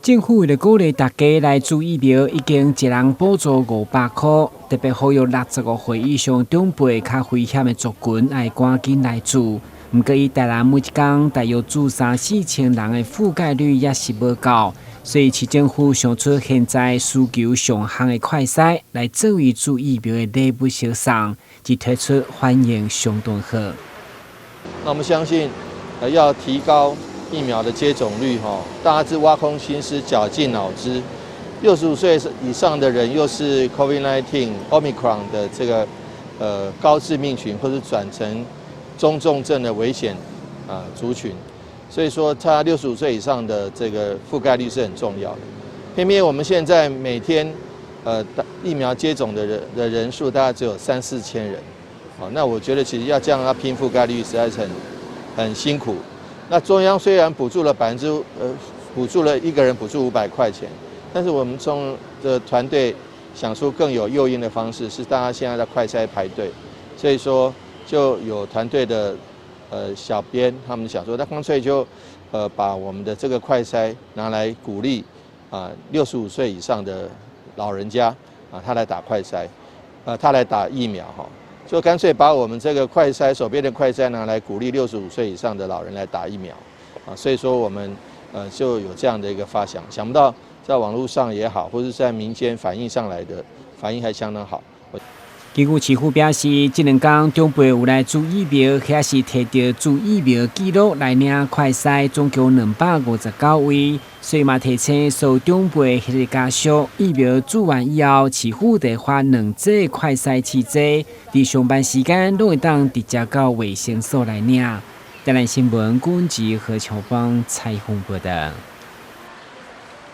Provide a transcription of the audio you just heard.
政府为了鼓励大家来注疫苗，已经一人补助500块，特别呼吁65岁以上长辈较危险的族群，要赶紧来注。不过，以台南每一天大约注3、4千人的覆盖率也是无够，所以市政府想出现在需求上行的快筛，来作为注疫苗的礼物小送，即推出反应相当好。那我们相信，要提高疫苗的接种率，大家是挖空心思、绞尽脑汁。65岁以上的人又是 COVID-19 Omicron 的这个高致命群，或者转成中重症的危险族群，所以说他65岁以上的这个覆盖率是很重要的。偏偏我们现在每天疫苗接种的人数大概只有3、4千人，那我觉得其实要这样要拼覆盖率实在是很辛苦。那中央虽然补助了一个人补助500块钱，但是我们从的团队想出更有诱因的方式，是大家现在在快筛排队，所以说就有团队的小编他们想说，那干脆就把我们的这个快筛拿来鼓励65岁以上的老人家他来打快筛，他来打疫苗就干脆把我们这个快筛手边的快筛拿来鼓励65岁以上的老人来打疫苗所以说我们就有这样的一个发想，想不到在网络上也好，或者是在民间反映上来的反应还相当好。根据市府表示，这2天长辈有来注疫苗，或是摕到注疫苗记录来领快筛，总共259位。所以嘛，提醒所有长辈或者家属，疫苗注完以后，市府得发2剂快筛试剂，在上班时间都会当直接到卫生所来领。台南新闻管制何乔芳采访报道。